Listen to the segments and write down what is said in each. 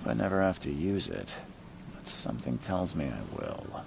Hope I never have to use it, but something tells me I will.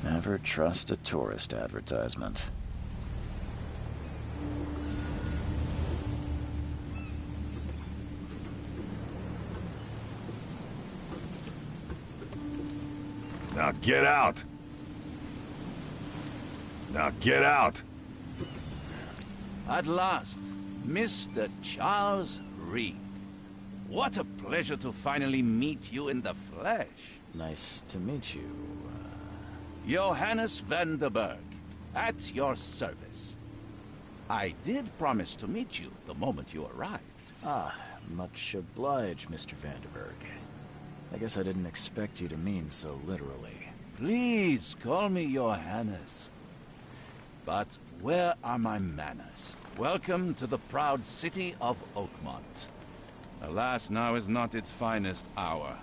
Never trust a tourist advertisement. Now get out! Now get out! At last, Mr. Charles Reed. What a pleasure to finally meet you in the flesh. Nice to meet you. Johannes van der Berg, at your service. I did promise to meet you the moment you arrived. Ah, much obliged, Mr. Vanderberg. I guess I didn't expect you to mean so literally. Please call me Johannes. But where are my manners? Welcome to the proud city of Oakmont. Alas, now is not its finest hour,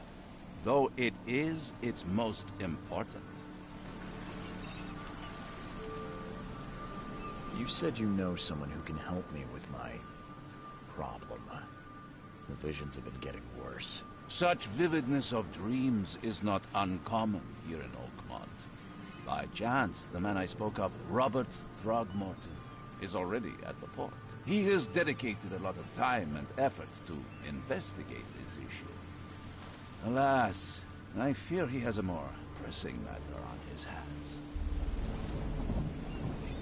though it is its most important. You said you know someone who can help me with my problem. The visions have been getting worse. Such vividness of dreams is not uncommon here in Oakmont. By chance, the man I spoke of, Robert Throgmorton, is already at the port. He has dedicated a lot of time and effort to investigate this issue. Alas, I fear he has a more pressing matter on his hands.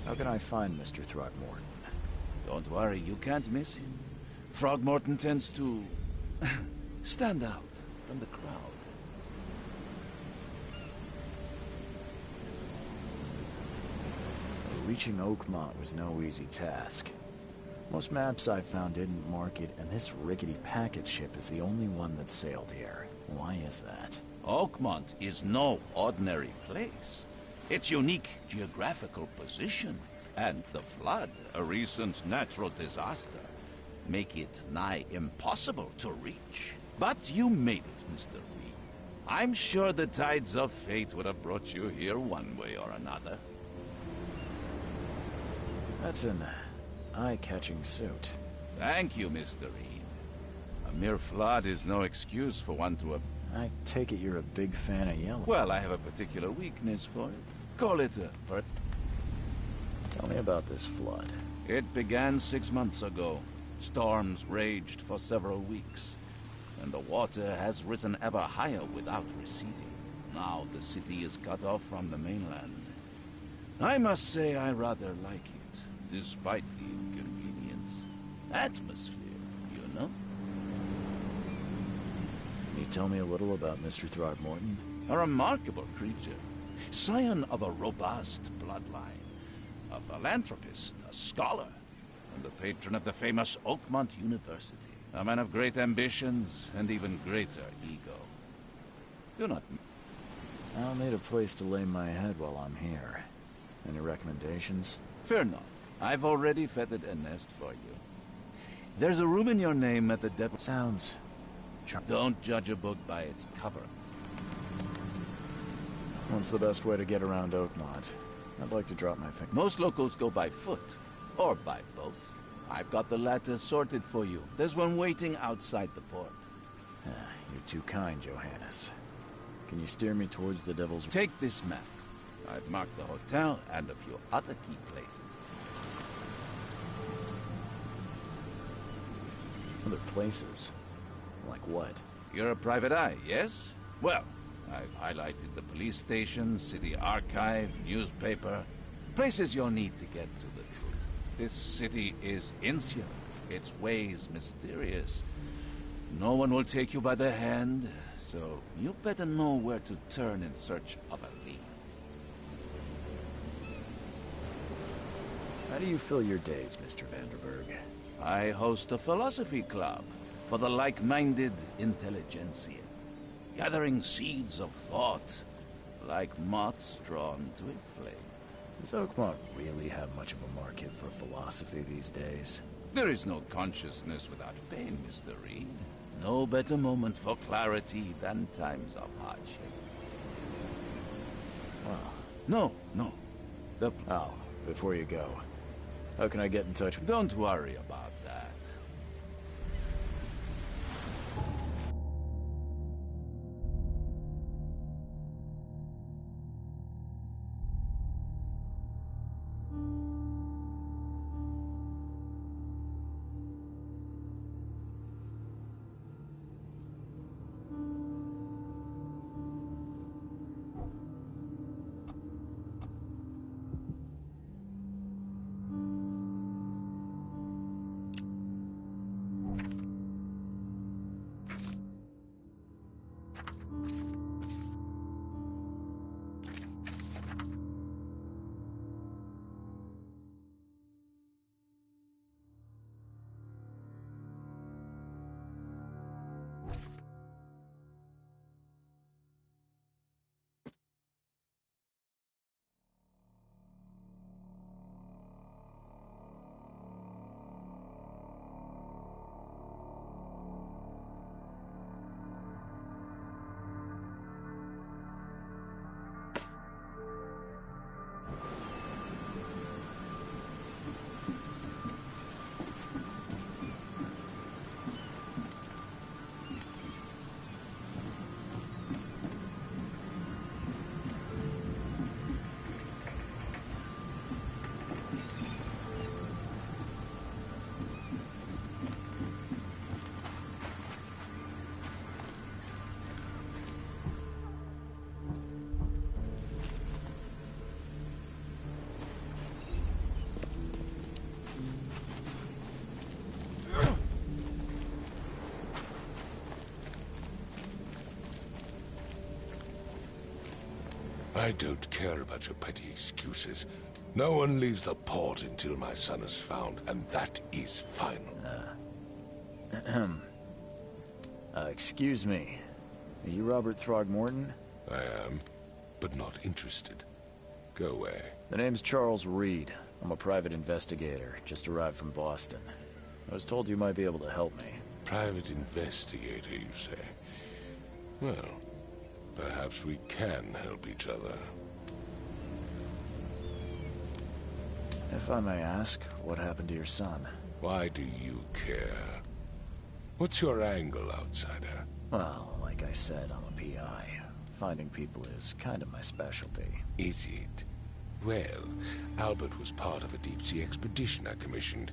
How can I find Mr. Throgmorton? Don't worry, you can't miss him. Throgmorton tends to stand out from the crowd. Reaching Oakmont was no easy task. Most maps I found didn't mark it, and this rickety packet ship is the only one that sailed here. Why is that? Oakmont is no ordinary place. Its unique geographical position and the flood, a recent natural disaster, make it nigh impossible to reach. But you made it, Mr. Reed. I'm sure the tides of fate would have brought you here one way or another. That's an eye-catching suit. Thank you, Mr. Reed. A mere flood is no excuse for one to... I take it you're a big fan of yellow. Well, I have a particular weakness for it. Call it a... Tell me about this flood. It began 6 months ago. Storms raged for several weeks, and the water has risen ever higher without receding. Now the city is cut off from the mainland. I must say I rather like it, despite the inconvenience. Atmosphere, you know? Can you tell me a little about Mr. Throgmorton? A remarkable creature. Scion of a robust bloodline. A philanthropist, a scholar, and the patron of the famous Oakmont University. A man of great ambitions and even greater ego. Do not... I'll need a place to lay my head while I'm here. Any recommendations? Fear not. I've already feathered a nest for you. There's a room in your name at the Devil... Sounds Don't judge a book by its cover. What's the best way to get around Oakmont? I'd like to drop my thing. Most locals go by foot, or by boat. I've got the latter sorted for you. There's one waiting outside the port. You're too kind, Johannes. Can you steer me towards the Devil's... Take this map. I've marked the hotel and a few other key places. Other places? Like what? You're a private eye, yes? Well, I've highlighted the police station, city archive, newspaper. Places you'll need to get to the truth. This city is insular, its ways mysterious. No one will take you by the hand, so you better know where to turn in search of a lead. How do you fill your days, Mr. Vanderberg? I host a philosophy club for the like-minded intelligentsia, gathering seeds of thought, like moths drawn to a flame. Does Oakmont really have much of a market for philosophy these days? There is no consciousness without pain, Mr. Reed. No better moment for clarity than times of hardship. Well... No. Oh, before you go, how can I get in touch with... Don't worry about that. I don't care about your petty excuses. No one leaves the port until my son is found, and that is final. Excuse me. Are you Robert Throgmorton? I am, but not interested. Go away. The name's Charles Reed. I'm a private investigator, just arrived from Boston. I was told you might be able to help me. Private investigator, you say? Well, perhaps we can help each other. If I may ask, what happened to your son? Why do you care? What's your angle, outsider? Well, like I said, I'm a PI. Finding people is kind of my specialty. Is it? Well, Albert was part of a deep-sea expedition I commissioned.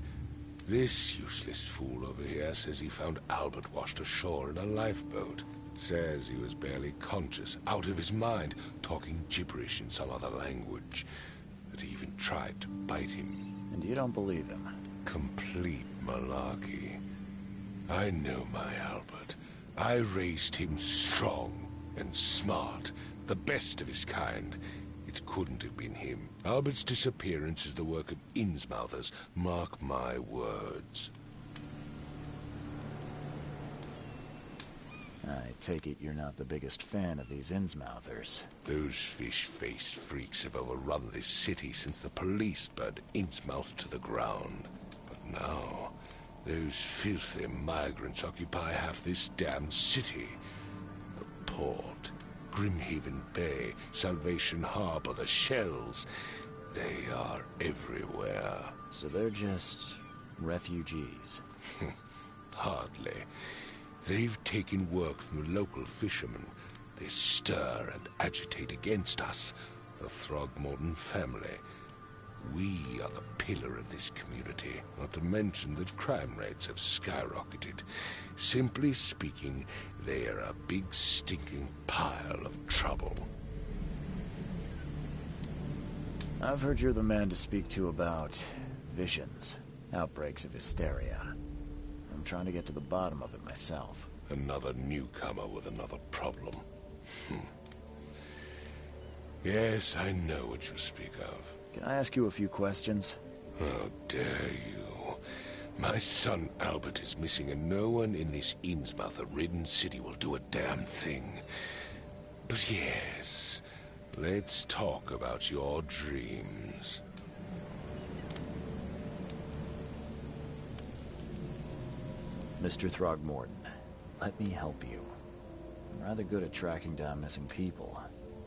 This useless fool over here says he found Albert washed ashore in a lifeboat. Says he was barely conscious, out of his mind, talking gibberish in some other language. That he even tried to bite him. And you don't believe him? Complete malarkey. I know my Albert. I raised him strong and smart, the best of his kind. It couldn't have been him. Albert's disappearance is the work of Innsmouthers, mark my words. I take it you're not the biggest fan of these Innsmouthers. Those fish-faced freaks have overrun this city since the police burned Innsmouth to the ground. But now, Those filthy migrants occupy half this damn city. The port, Grimhaven Bay, Salvation Harbor, the shells. They are everywhere. So they're just refugees. Hardly. They've taken work from the local fishermen. They stir and agitate against us, the Throgmorton family. We are the pillar of this community, not to mention that crime rates have skyrocketed. Simply speaking, they are a big stinking pile of trouble. I've heard you're the man to speak to about visions, outbreaks of hysteria. I'm trying to get to the bottom of it myself. Another newcomer with another problem. Yes, I know what you speak of. Can I ask you a few questions? How dare you? My son Albert is missing, and no one in this Innsmouth-ridden city will do a damn thing. But yes, let's talk about your dreams. Mr. Throgmorton, let me help you. I'm rather good at tracking down missing people.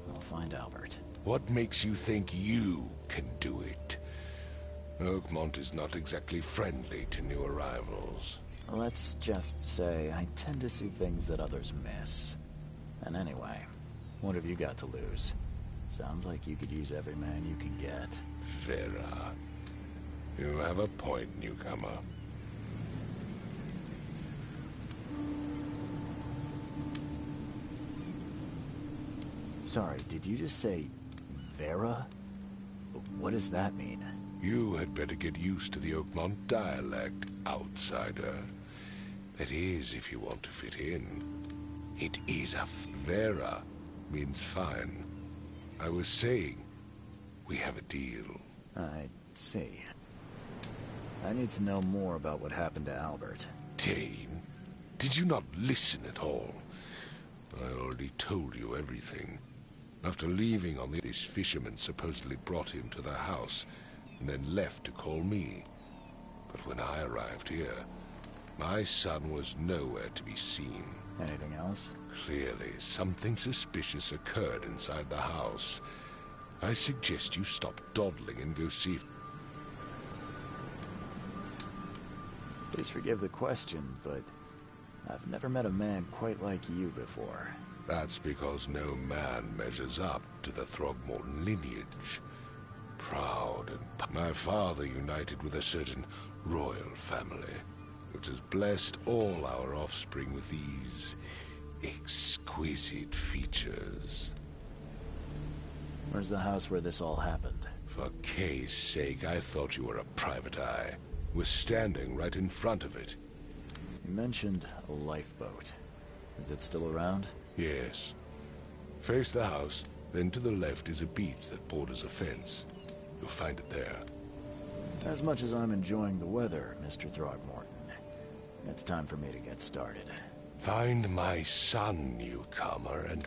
I'll find Albert. What makes you think you can do it? Oakmont is not exactly friendly to new arrivals. Let's just say I tend to see things that others miss. And anyway, what have you got to lose? Sounds like you could use every man you can get. Vera. You have a point, newcomer. Sorry, did you just say Vera? What does that mean? You had better get used to the Oakmont dialect, outsider. That is, if you want to fit in. It is a Vera means fine. I was saying, we have a deal. I see. I need to know more about what happened to Albert. Dane, did you not listen at all? I already told you everything. After leaving on this fisherman supposedly brought him to the house, and then left to call me. But when I arrived here, my son was nowhere to be seen. Anything else? Clearly, something suspicious occurred inside the house. I suggest you stop dawdling and go see if... Please forgive the question, but I've never met a man quite like you before. That's because no man measures up to the Throgmorton lineage. Proud and... My father united with a certain royal family, which has blessed all our offspring with these exquisite features. Where's the house where this all happened? For Kay's sake, I thought you were a private eye. We're standing right in front of it. You mentioned a lifeboat. Is it still around? Yes. Face the house, then to the left is a beach that borders a fence. You'll find it there. As much as I'm enjoying the weather, Mr. Throgmorton, it's time for me to get started. Find my son, newcomer, and...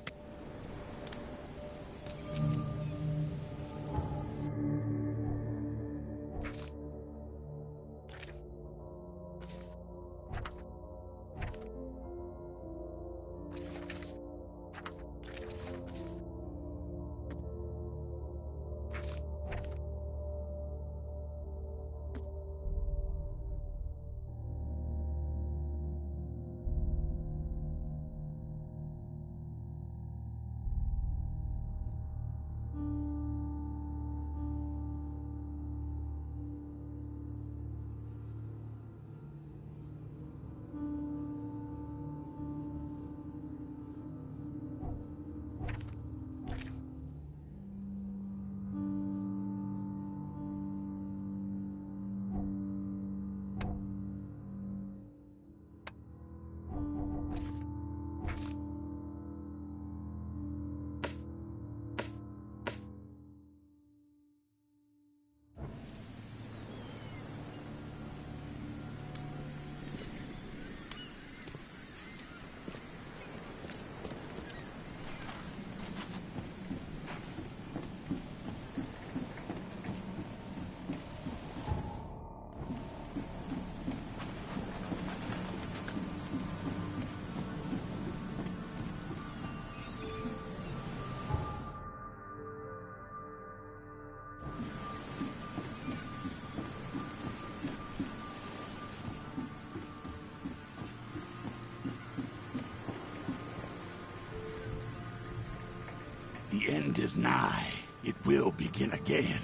is nigh. It will begin again.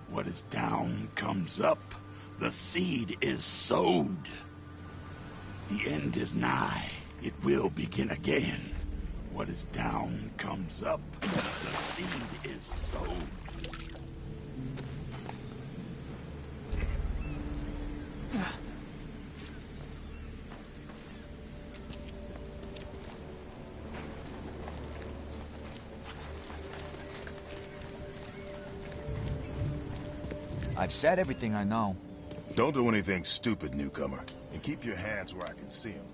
What is down comes up. The seed is sowed. The end is nigh. It will begin again. What is down comes up. The seed is sowed. I've said everything I know. Don't do anything stupid, newcomer. And keep your hands where I can see them.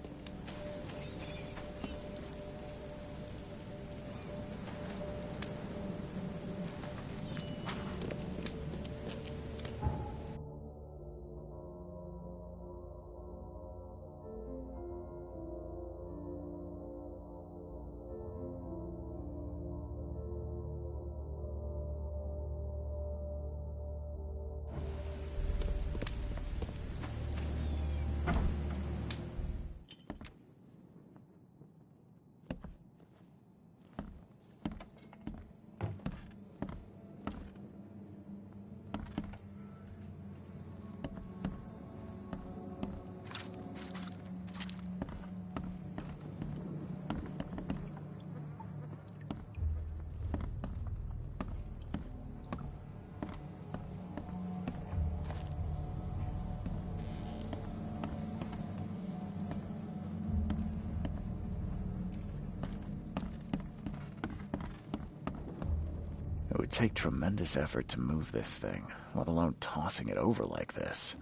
It would take tremendous effort to move this thing, let alone tossing it over like this.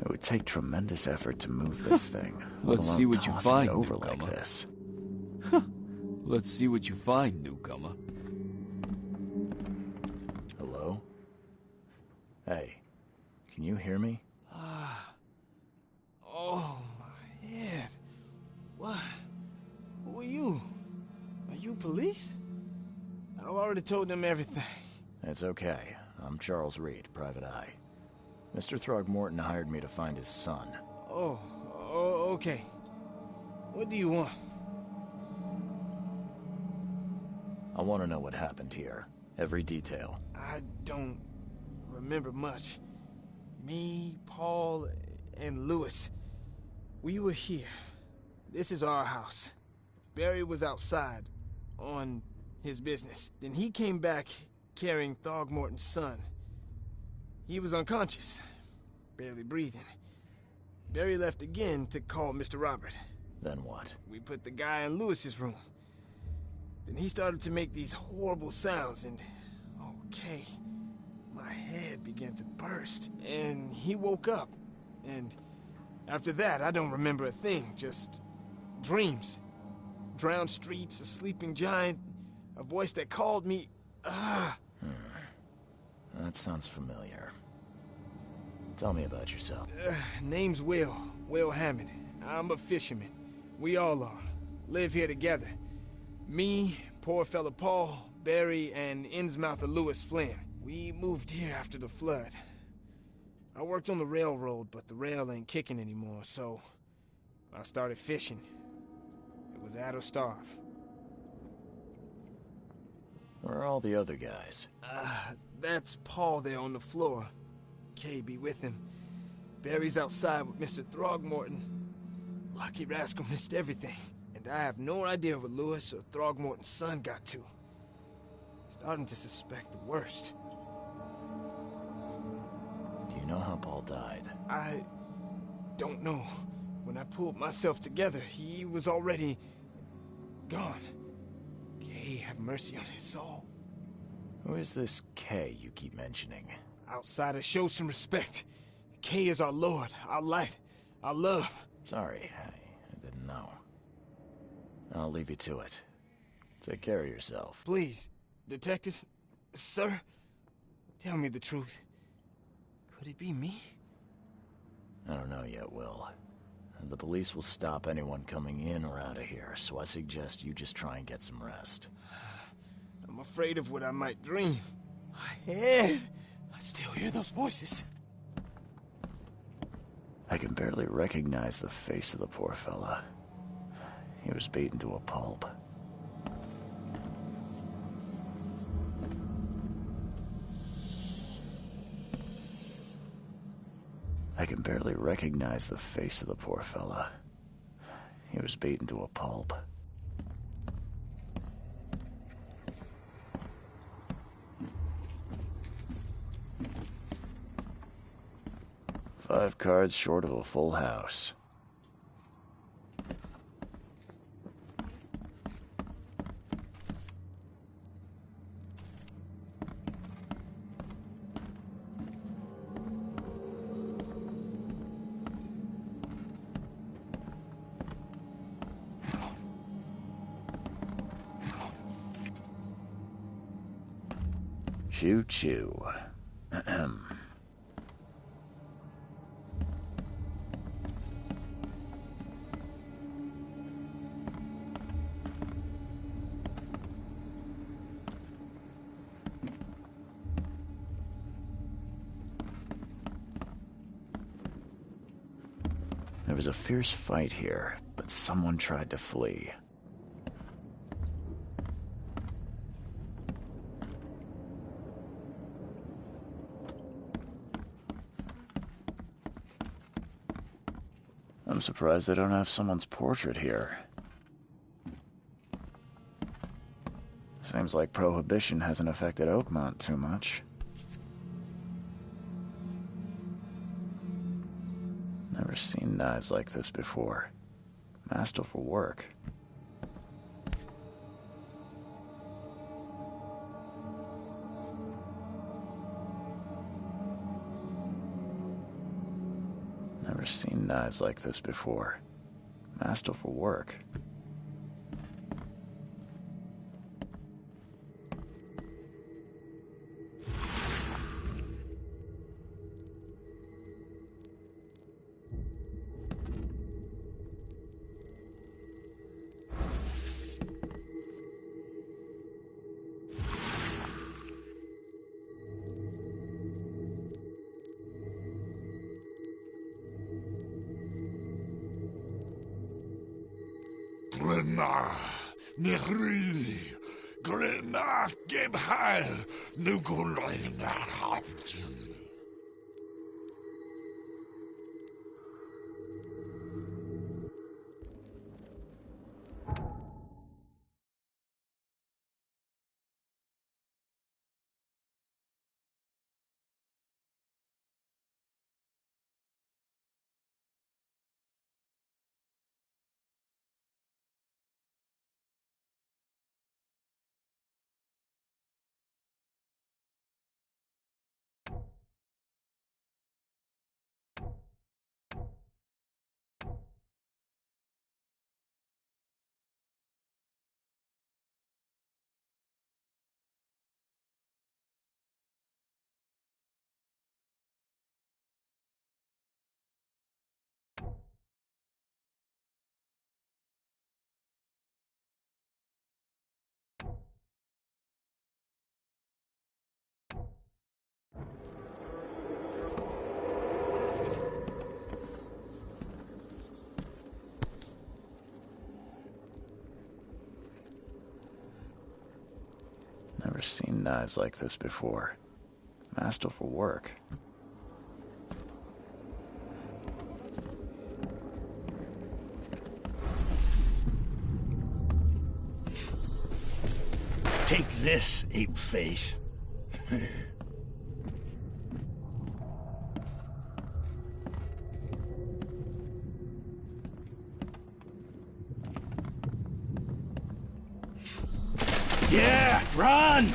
It would take tremendous effort to move this thing, let Let's alone see what you tossing find, it over like newcomer. this. Let's see what you find, newcomer. Hello? Hey, can you hear me? Oh, my head. What? Who are you? Are you police? I've already told them everything. It's okay. I'm Charles Reed, Private Eye. Mr. Throgmorton hired me to find his son. Oh, okay. What do you want? I want to know what happened here. Every detail. I don't remember much. Me, Paul, and Lewis. We were here. This is our house. Barry was outside, on his business. Then he came back carrying Throgmorton's son. He was unconscious, barely breathing. Barry left again to call Mr. Robert. Then what? We put the guy in Lewis's room. Then he started to make these horrible sounds and... okay. My head began to burst. And he woke up. And after that, I don't remember a thing. Just dreams. Drowned streets, a sleeping giant, a voice that called me... That sounds familiar. Tell me about yourself. Name's Will. Will Hammond. I'm a fisherman. We all are. Live here together. Me, poor fella Paul, Barry, and Innsmouther Lewis Flynn. We moved here after the flood. I worked on the railroad, but the rail ain't kicking anymore, so I started fishing. It was at or starve. Where are all the other guys? That's Paul there on the floor. Kay be with him. Barry's outside with Mr. Throgmorton. Lucky rascal missed everything. And I have no idea what Lewis or Throgmorton's son got to. Starting to suspect the worst. Do you know how Paul died? I don't know. When I pulled myself together, he was already gone. Kay have mercy on his soul. Who is this Kay you keep mentioning? Outsiders, show some respect. Kay is our lord, our light, our love. Sorry, I didn't know. I'll leave you to it. Take care of yourself. Please, detective, sir, tell me the truth. Could it be me? I don't know yet, Will. The police will stop anyone coming in or out of here, so I suggest you just try and get some rest. I'm afraid of what I might dream. My head! I still hear those voices. I can barely recognize the face of the poor fella. He was beaten to a pulp. I can barely recognize the face of the poor fella. He was beaten to a pulp. Five cards short of a full house. Choo-choo. Ahem. There was a fierce fight here, but someone tried to flee. I'm surprised they don't have someone's portrait here. Seems like Prohibition hasn't affected Oakmont too much. Never seen knives like this before. Masterful work. Never seen knives like this before. Masterful work. Glenna, Nehri, Glenna, Gebhal, Nugulena Haftin. Never seen knives like this before. Masterful work. Take this, ape face. Yeah, run!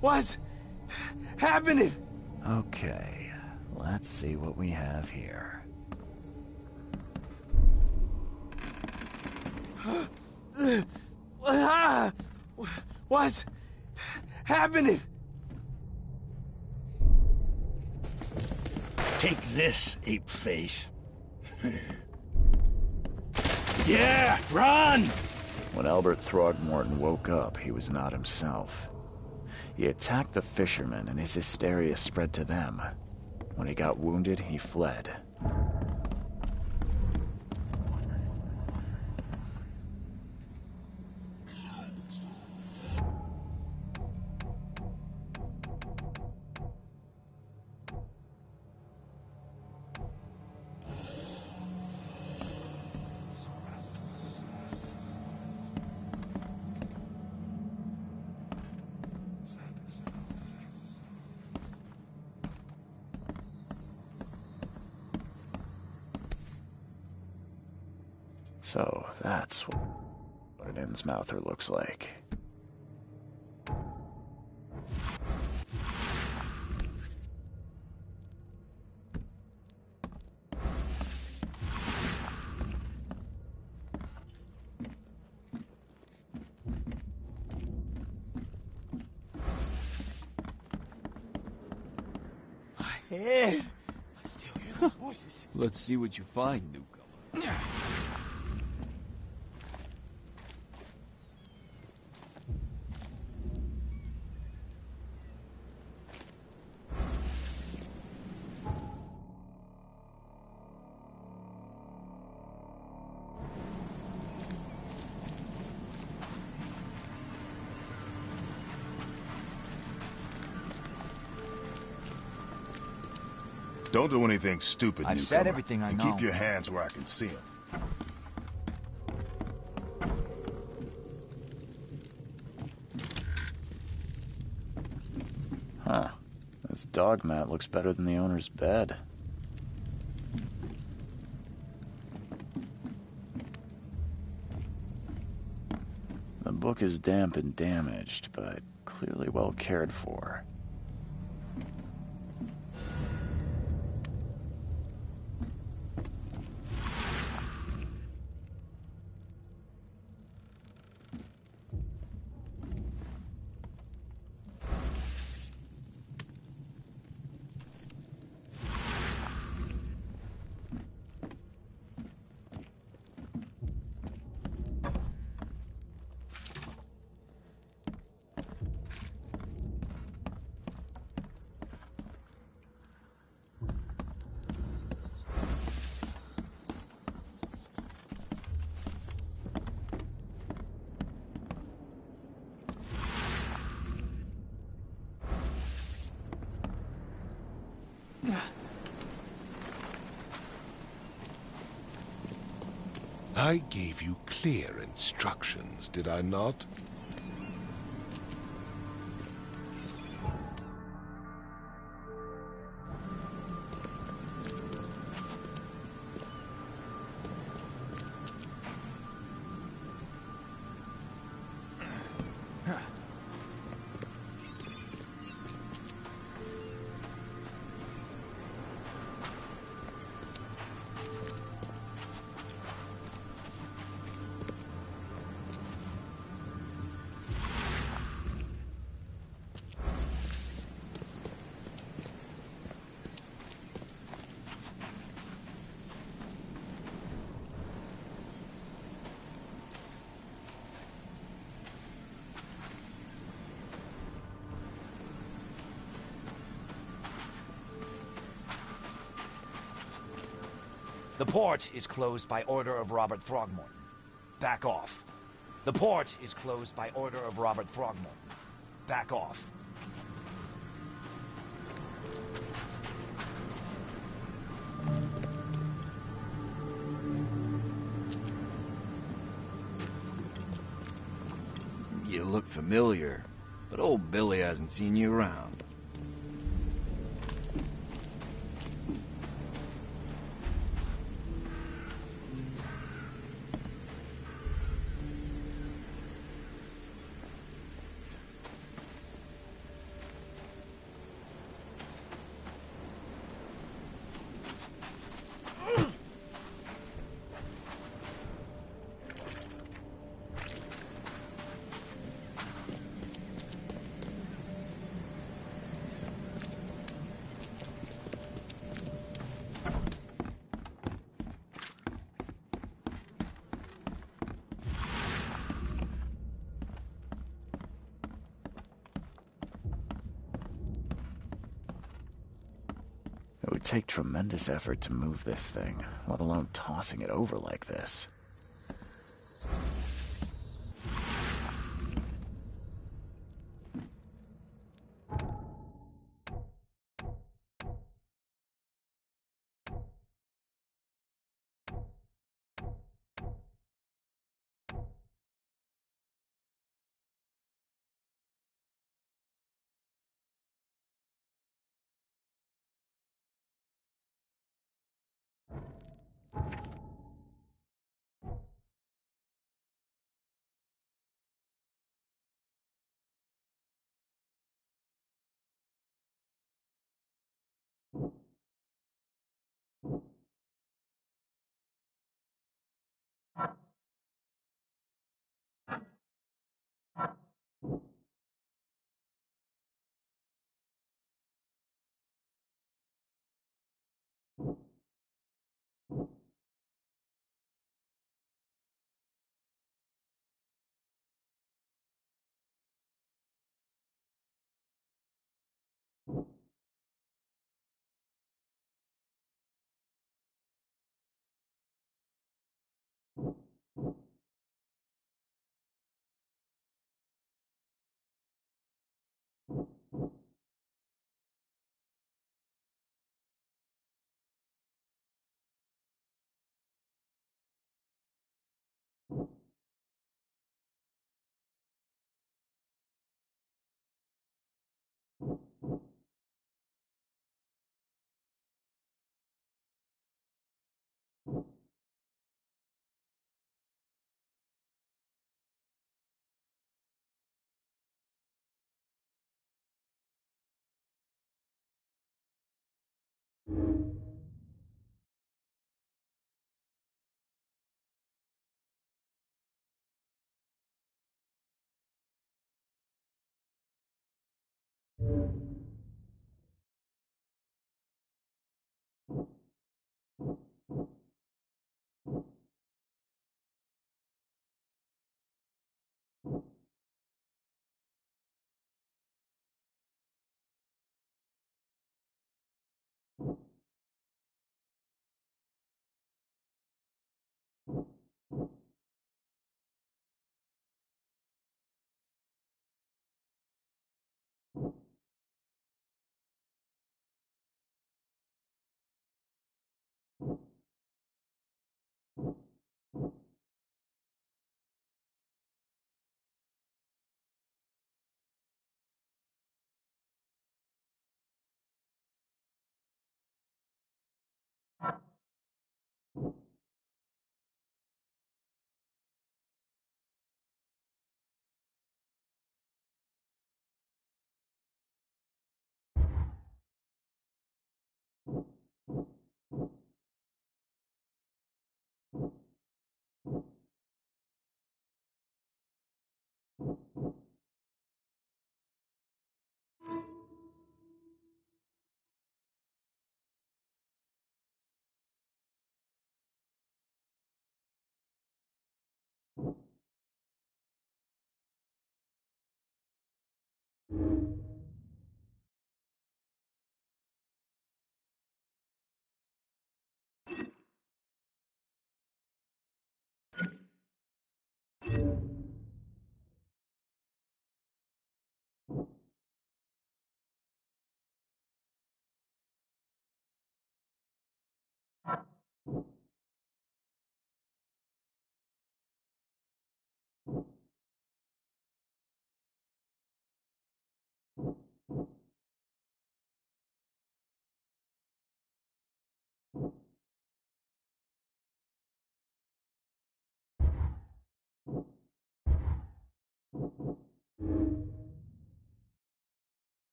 What's happening? Okay, let's see what we have here. What's happening? Take this, ape face. Yeah, run! When Albert Throgmorton woke up, he was not himself. He attacked the fishermen and his hysteria spread to them. When he got wounded, he fled. So that's what an Innsmouther looks like. Yeah, I still hear those voices. Let's see what you find, newcomer. Don't do anything stupid, I've newcomer. said everything I and know. Keep your hands where I can see them. Huh. This dog mat looks better than the owner's bed. The book is damp and damaged, but clearly well cared for. I gave you clear instructions, did I not? The port is closed by order of Robert Throgmorton. Back off. The port is closed by order of Robert Throgmorton. Back off. You look familiar, but old Billy hasn't seen you around. It would take tremendous effort to move this thing, let alone tossing it over like this.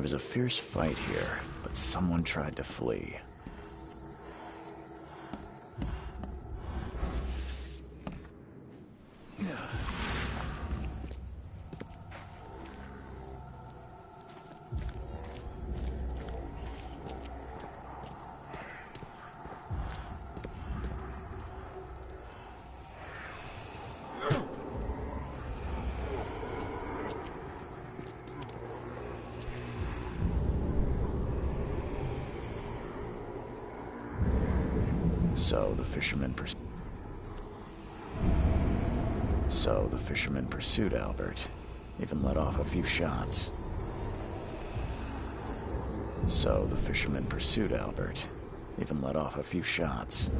There was a fierce fight here, but someone tried to flee. So the fisherman pursued Albert, even let off a few shots. So the fisherman pursued Albert, even let off a few shots.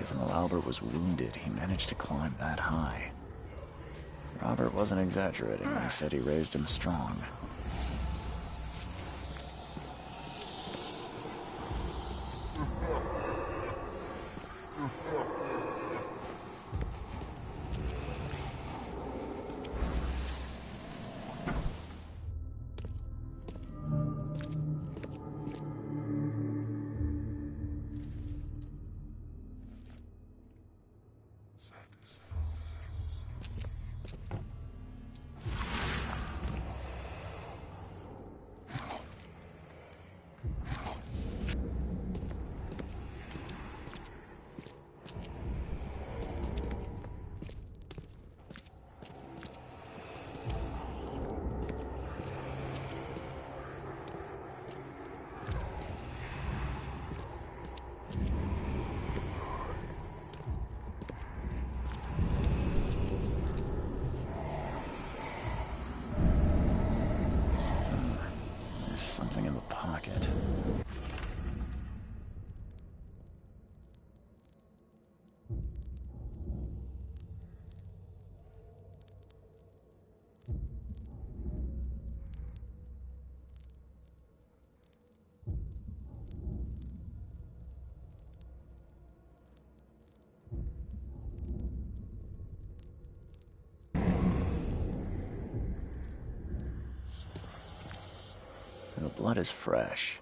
Even though Albert was wounded, he managed to climb that high. Robert wasn't exaggerating when he said he raised him strong. There's something in the pocket. The blood is fresh.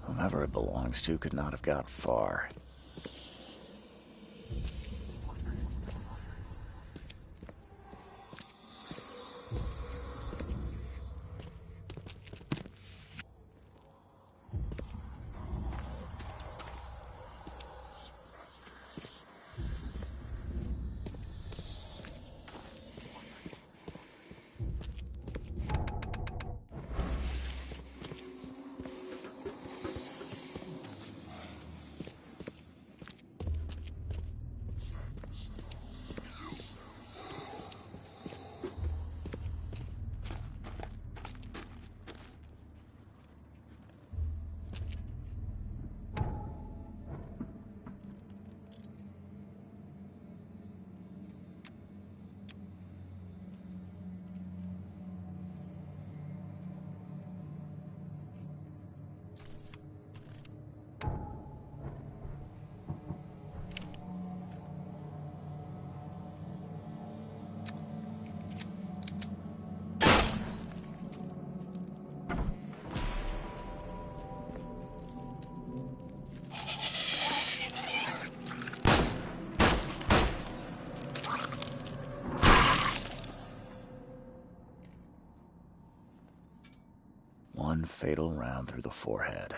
Whomever it belongs to could not have got far. One fatal round through the forehead.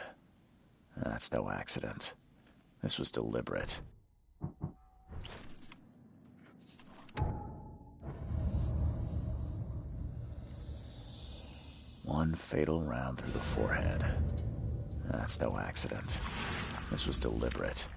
That's no accident. This was deliberate. One fatal round through the forehead. That's no accident. This was deliberate.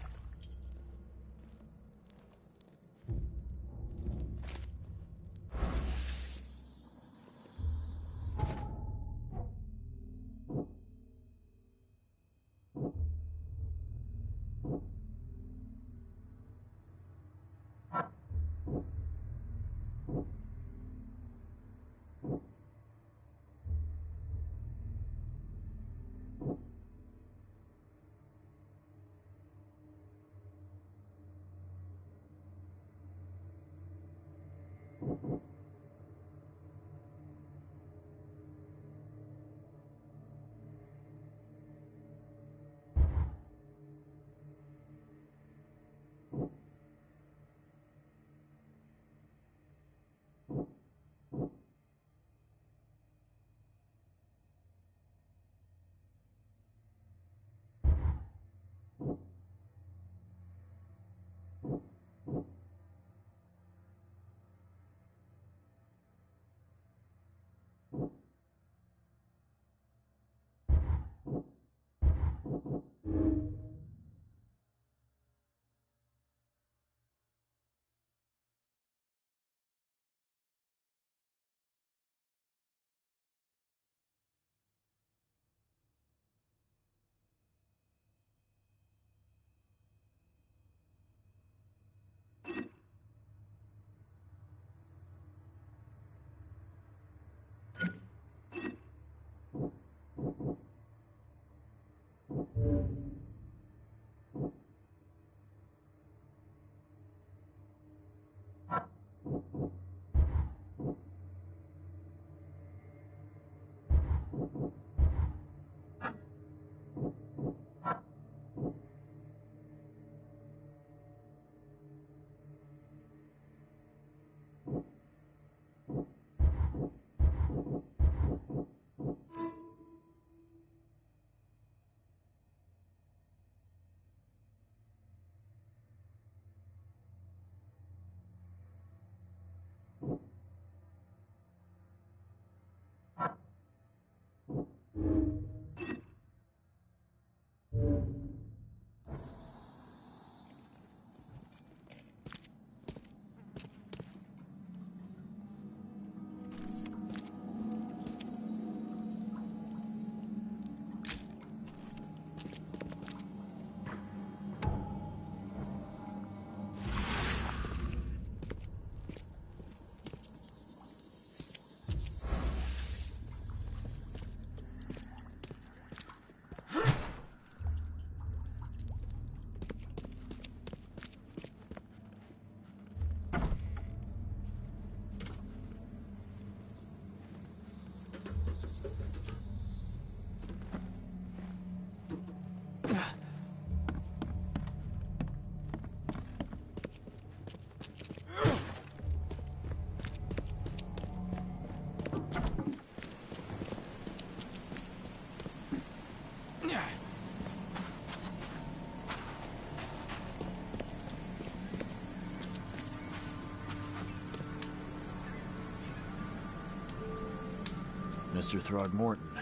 Mr. Throgmorton,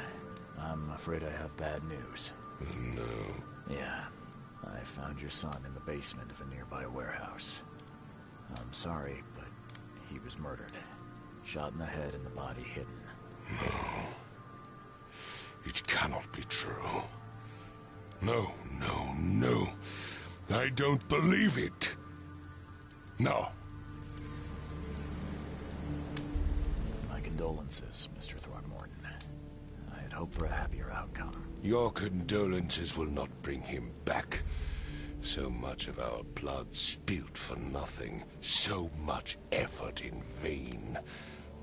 I'm afraid I have bad news. No. Yeah, I found your son in the basement of a nearby warehouse. I'm sorry, but he was murdered. Shot in the head and the body hidden. No. It cannot be true. No, no, no. I don't believe it. No. My condolences, Mr. Throgmorton. I had hoped for a happier outcome. Your condolences will not bring him back. So much of our blood spilt for nothing. So much effort in vain.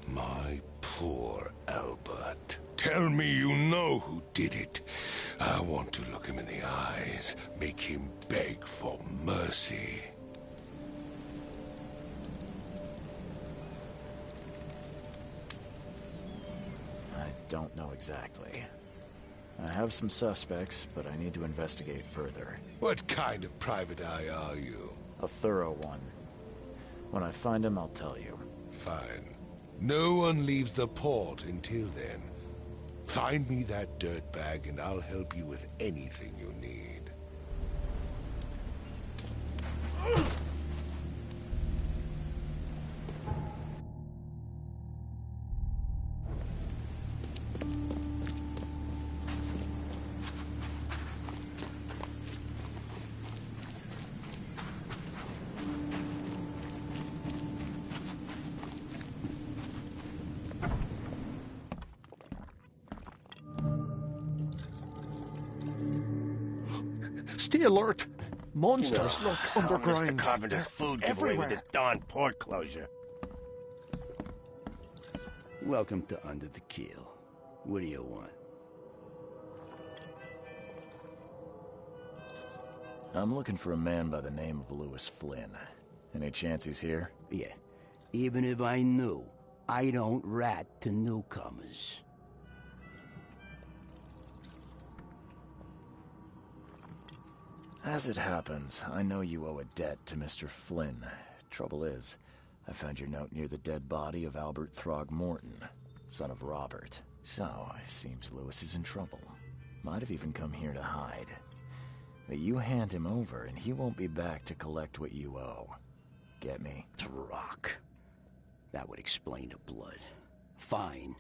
My poor Albert. Tell me you know who did it. I want to look him in the eyes, make him beg for mercy. I don't know exactly. I have some suspects, but I need to investigate further. What kind of private eye are you? A thorough one. When I find him, I'll tell you. Fine. No one leaves the port until then. Find me that dirtbag and I'll help you with anything you need. Stay alert! Monsters lurk underground. Mr. Carpenter's They're food giveaway everywhere. with this darn port closure. Welcome to Under the Keel. What do you want? I'm looking for a man by the name of Louis Flynn. Any chance he's here? Yeah. Even if I knew, I don't rat to newcomers. As it happens, I know you owe a debt to Mr. Flynn. Trouble is, I found your note near the dead body of Albert Throgmorton, son of Robert. So, it seems Louis is in trouble. Might have even come here to hide. But you hand him over, and he won't be back to collect what you owe. Get me? Throck. That would explain the blood. Fine.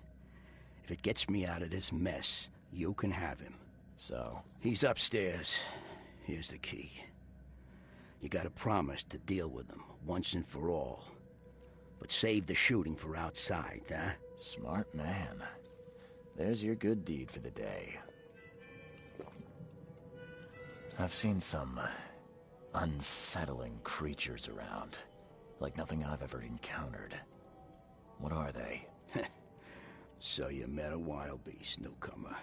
If it gets me out of this mess, you can have him. So? He's upstairs. Here's the key. You gotta promise to deal with him, once and for all. But save the shooting for outside, huh? Smart man. There's your good deed for the day. I've seen some unsettling creatures around. Like nothing I've ever encountered. What are they? So you met a wild beast, newcomer.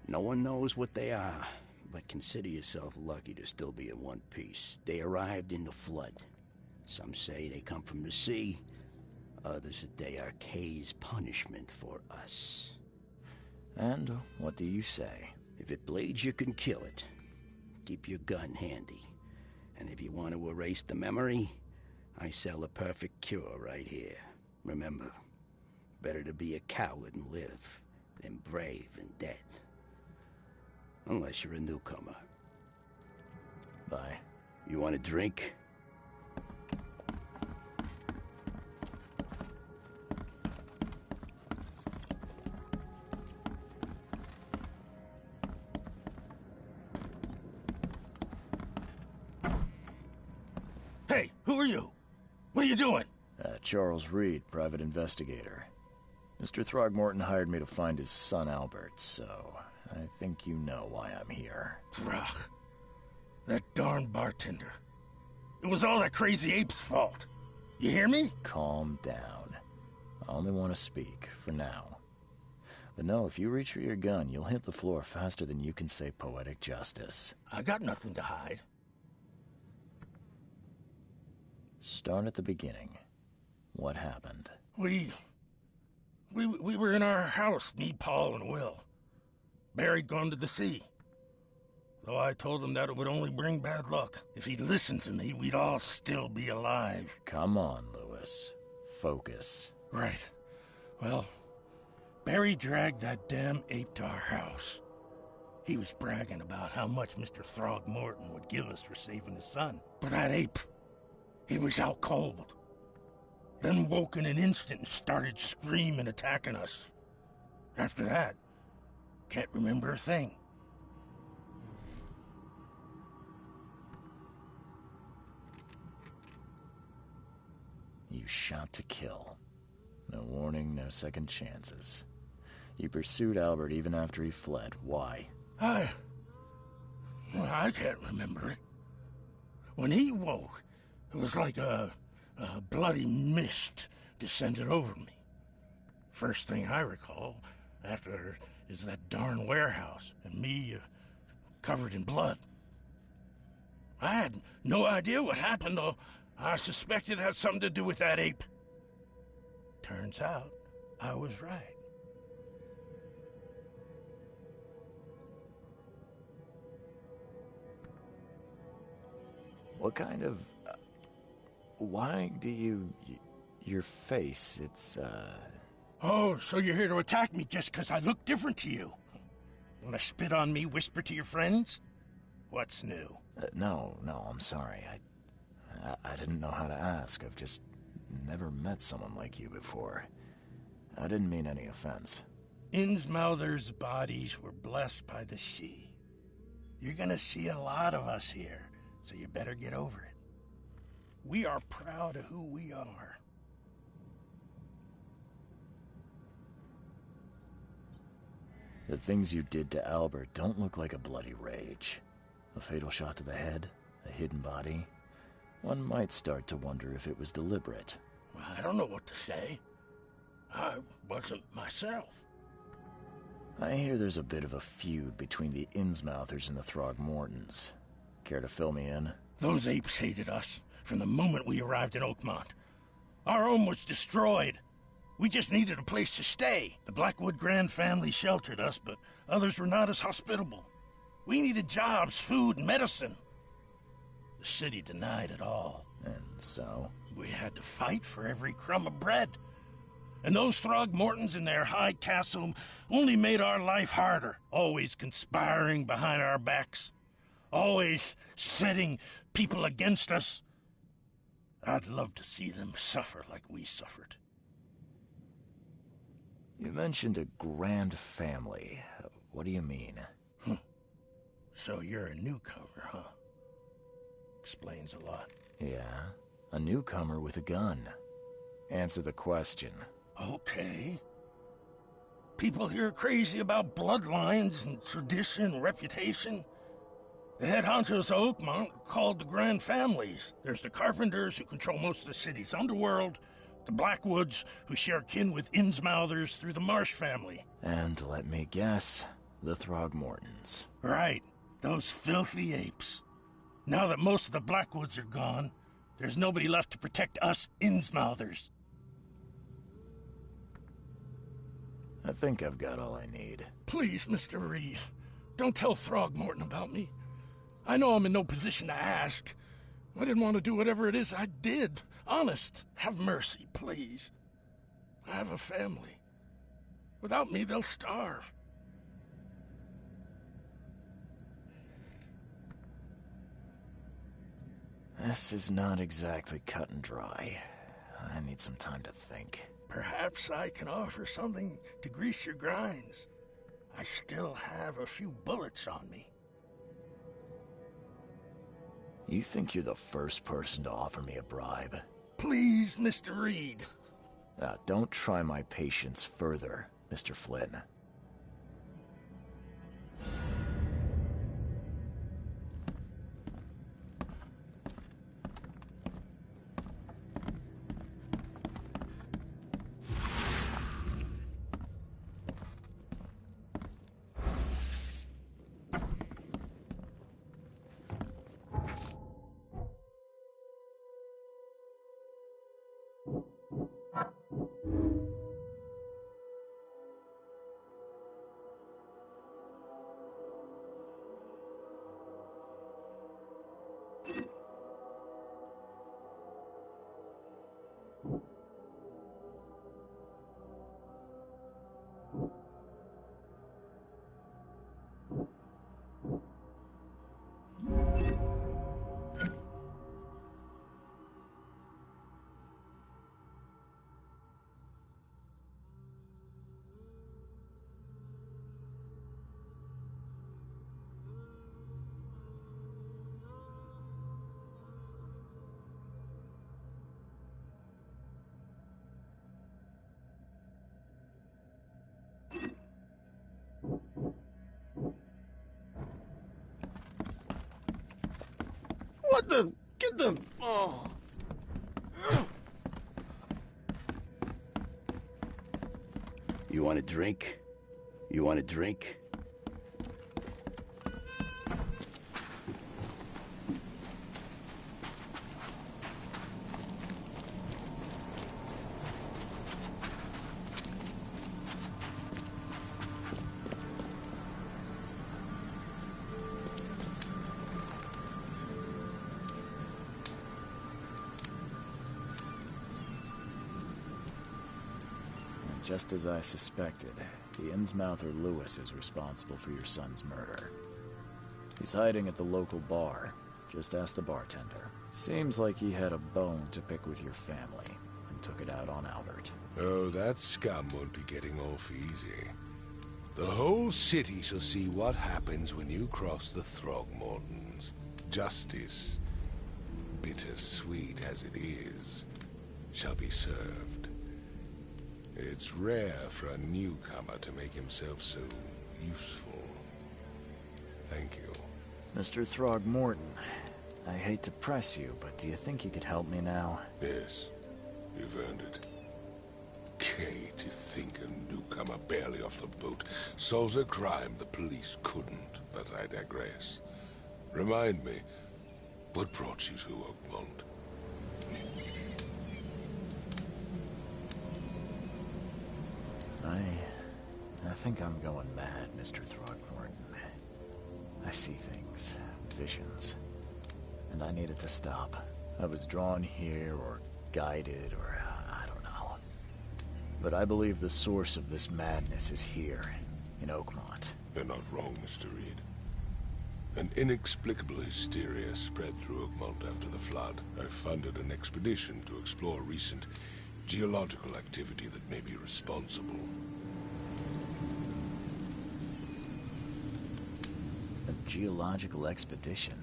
No one knows what they are, but consider yourself lucky to still be in one piece. They arrived in the flood. Some say they come from the sea, Others that they are Kay's punishment for us. And what do you say? If it bleeds, you can kill it. Keep your gun handy. And if you want to erase the memory, I sell a perfect cure right here. Remember, better to be a coward and live than brave and dead. Unless you're a newcomer. Bye. You want a drink? Hey, who are you? What are you doing? Charles Reed, private investigator. Mr. Throgmorton hired me to find his son Albert, so I think you know why I'm here. Throg. That darn bartender. It was all that crazy ape's fault. You hear me? Calm down. I only want to speak, for now. But no, if you reach for your gun, you'll hit the floor faster than you can say poetic justice. I got nothing to hide. Start at the beginning. What happened? We were in our house, me, Paul, and Will. Barry'd gone to the sea. Though I told him that it would only bring bad luck. If he'd listened to me, we'd all still be alive. Come on, Lewis. Focus. Right. Well, Barry dragged that damn ape to our house. He was bragging about how much Mr. Throgmorton would give us for saving his son. But that ape, he was out cold. Then woke in an instant and started screaming, attacking us. After that, can't remember a thing. You shot to kill. No warning, no second chances. You pursued Albert even after he fled. Why? I can't remember it. When he woke, it was like a bloody mist descended over me. First thing I recall after is that darn warehouse and me covered in blood. I had no idea what happened, though. I suspected it had something to do with that ape. Turns out, I was right. What kind of... why do you... your face, it's, Oh, so you're here to attack me just because I look different to you? Wanna spit on me, whisper to your friends? What's new? No, I'm sorry. I didn't know how to ask. I've just never met someone like you before. I didn't mean any offense. Innsmouther's bodies were blessed by the sea. You're gonna see a lot of us here, so you better get over it. We are proud of who we are. The things you did to Albert don't look like a bloody rage. A fatal shot to the head, a hidden body. One might start to wonder if it was deliberate. I don't know what to say. I wasn't myself. I hear there's a bit of a feud between the Innsmouthers and the Throgmortons. Care to fill me in? Those apes hated us from the moment we arrived in Oakmont. Our home was destroyed. We just needed a place to stay. The Blackwood Grand family sheltered us, but others were not as hospitable. We needed jobs, food, and medicine. The city denied it all. And so? We had to fight for every crumb of bread. And those Throgmortons in their high castle only made our life harder, always conspiring behind our backs, always setting people against us. I'd love to see them suffer like we suffered. You mentioned a grand family. What do you mean? So you're a newcomer, huh? Explains a lot. Yeah, a newcomer with a gun. Answer the question. Okay. People here are crazy about bloodlines and tradition and reputation. The head honchos of Oakmont are called the Grand Families. There's the Carpenters, who control most of the city's underworld, the Blackwoods, who share kin with Innsmouthers through the Marsh family. And let me guess, the Throgmortons. Right, those filthy apes. Now that most of the Blackwoods are gone, there's nobody left to protect us Innsmouthers. I think I've got all I need. Please, Mr. Reed, don't tell Throgmorton about me. I know I'm in no position to ask. I didn't want to do whatever it is I did. Honest, have mercy, please. I have a family. Without me, they'll starve. This is not exactly cut and dry. I need some time to think. Perhaps I can offer something to grease your grinds. I still have a few bullets on me. You think you're the first person to offer me a bribe? Please, Mr. Reed. Don't try my patience further, Mr. Flynn. What the? Get them! Oh. You want a drink? You want a drink? Just as I suspected, the Innsmouther Lewis is responsible for your son's murder. He's hiding at the local bar. Just ask the bartender. Seems like he had a bone to pick with your family, and took it out on Albert. Oh, that scum won't be getting off easy. The whole city shall see what happens when you cross the Throgmortons. Justice, bittersweet as it is, shall be served. It's rare for a newcomer to make himself so useful. Thank you. Mr. Throgmorton, I hate to press you, but do you think you could help me now? Yes, you've earned it. Okay, to think a newcomer barely off the boat solves a crime the police couldn't, but I digress. Remind me, what brought you to Oakmont? I think I'm going mad, Mr. Throgmorton. I see things, visions, and I needed to stop. I was drawn here, or guided, or I don't know. But I believe the source of this madness is here, in Oakmont. You're not wrong, Mr. Reed. An inexplicable hysteria spread through Oakmont after the flood. I funded an expedition to explore recent geological activity that may be responsible. A geological expedition?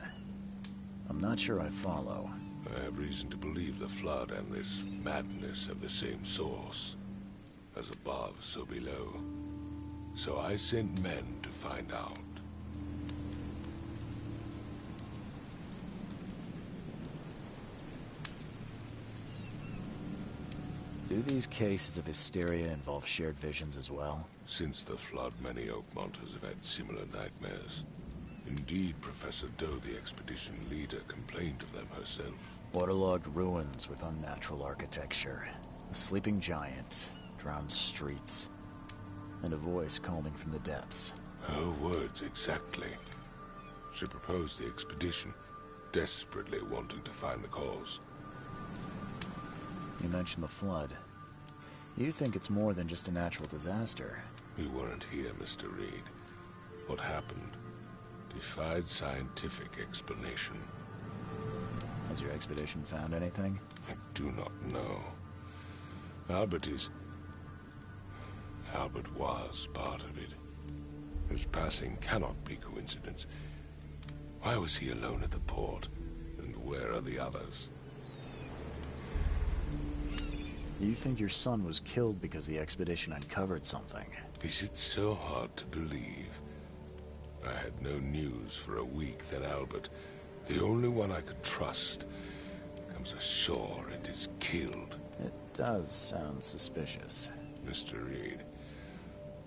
I'm not sure I follow. I have reason to believe the flood and this madness have the same source. As above, so below. So I sent men to find out. Do these cases of hysteria involve shared visions as well? Since the flood, many Oakmonters have had similar nightmares. Indeed, Professor Doe, the expedition leader, complained of them herself. Waterlogged ruins with unnatural architecture. A sleeping giant. Drowned streets. and a voice calling from the depths. Her words exactly. She proposed the expedition, desperately wanting to find the cause. You mentioned the flood. You think it's more than just a natural disaster? We weren't here, Mr. Reed. What happened defied scientific explanation. Has your expedition found anything? I do not know. Albert was part of it. His passing cannot be coincidence. Why was he alone at the port? And where are the others? You think your son was killed because the expedition uncovered something? Is it so hard to believe? I had no news for a week, then Albert, the only one I could trust, comes ashore and is killed. It does sound suspicious. Mr. Reed,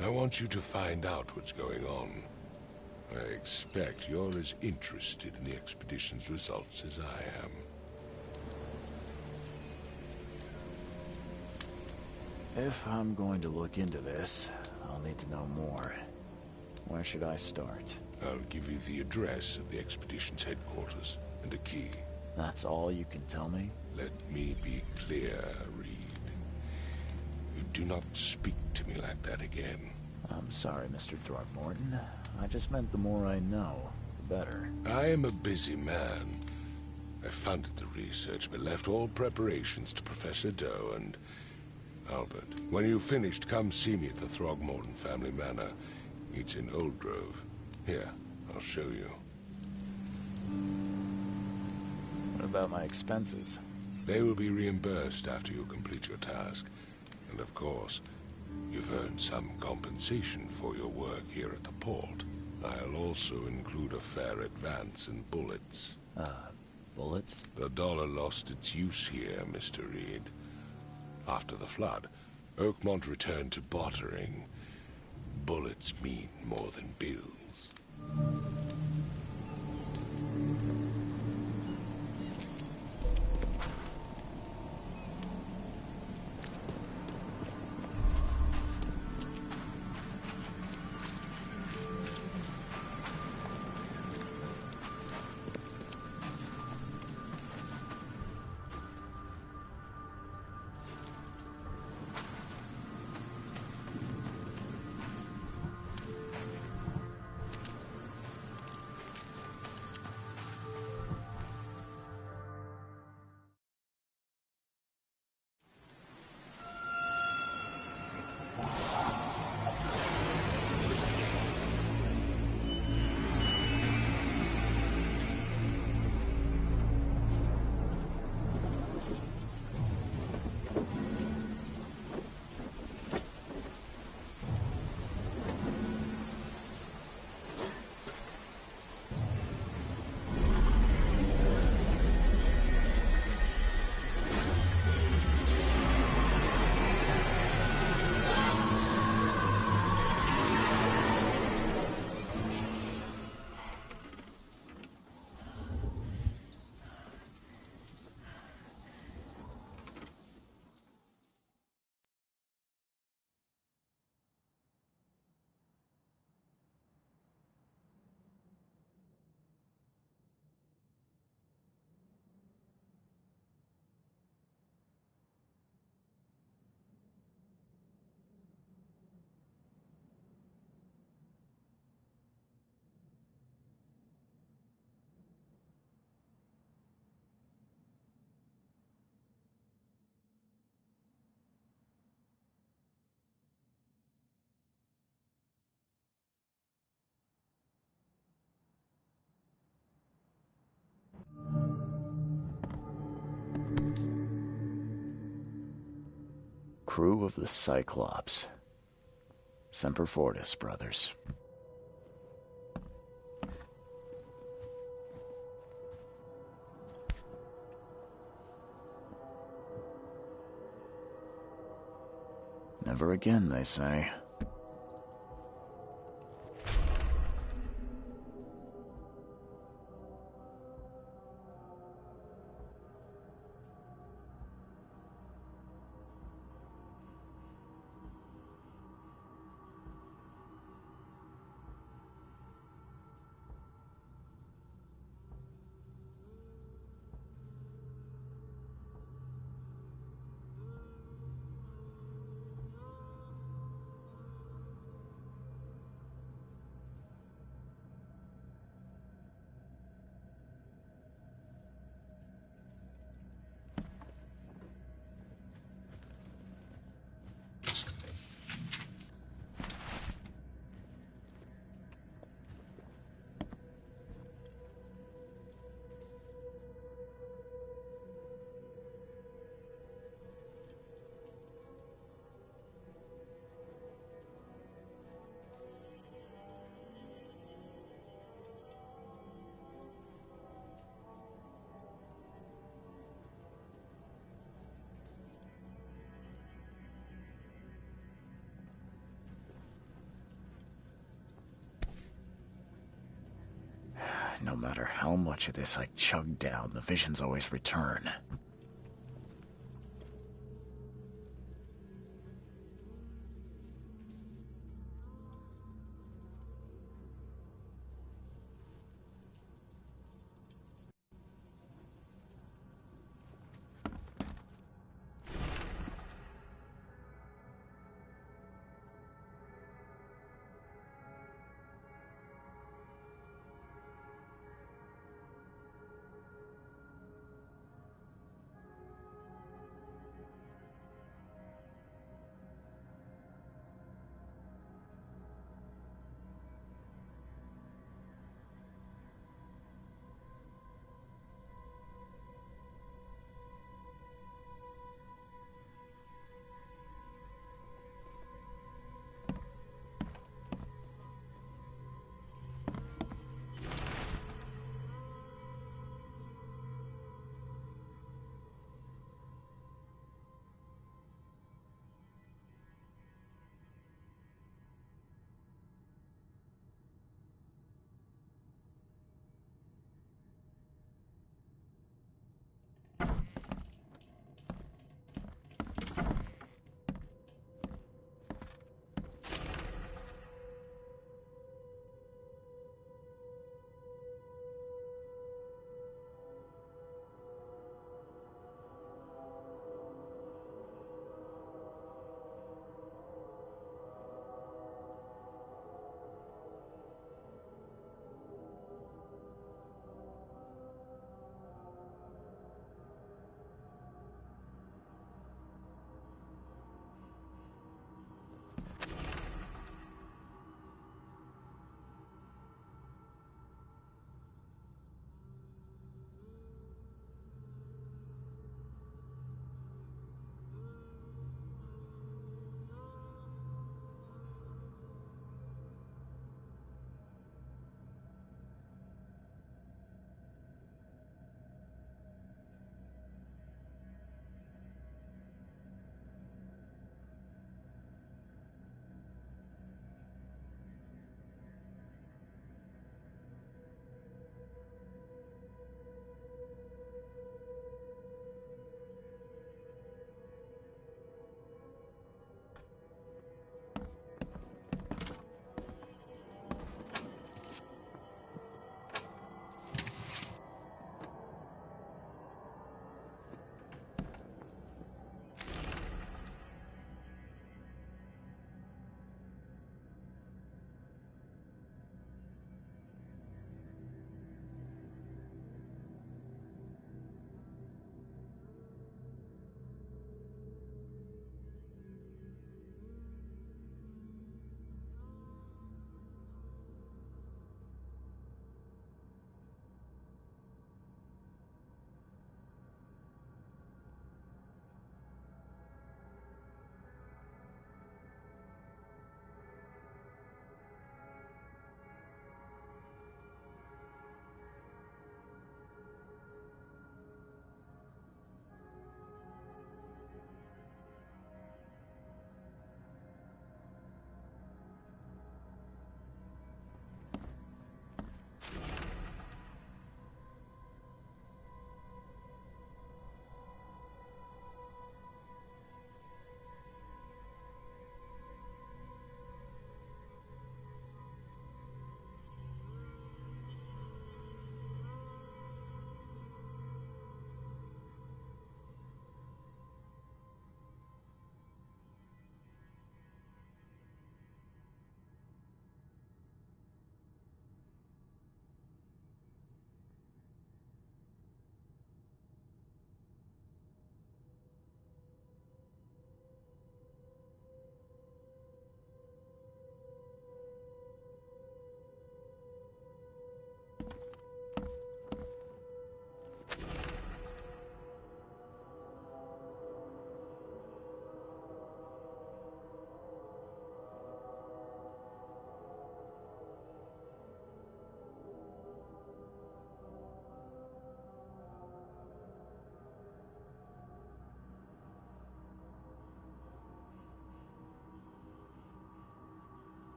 I want you to find out what's going on. I expect you're as interested in the expedition's results as I am. If I'm going to look into this, I'll need to know more. Where should I start? I'll give you the address of the expedition's headquarters and a key. That's all you can tell me? Let me be clear, Reed. You do not speak to me like that again. I'm sorry, Mr. Throgmorton. I just meant the more I know, the better. I am a busy man. I funded the research, but left all preparations to Professor Doe and Albert. When you've finished, come see me at the Throgmorton family manor. It's in Old Grove. Here, I'll show you. What about my expenses? They will be reimbursed after you complete your task. And of course, you've earned some compensation for your work here at the port. I'll also include a fair advance in bullets. Bullets? The dollar lost its use here, Mr. Reed. After the flood, Oakmont returned to bartering. Bullets mean more than bills. Crew of the Cyclops. Semper Fortis, brothers. Never again, they say. No matter how much of this I chug down, the visions always return.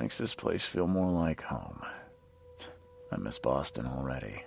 Makes this place feel more like home. I miss Boston already.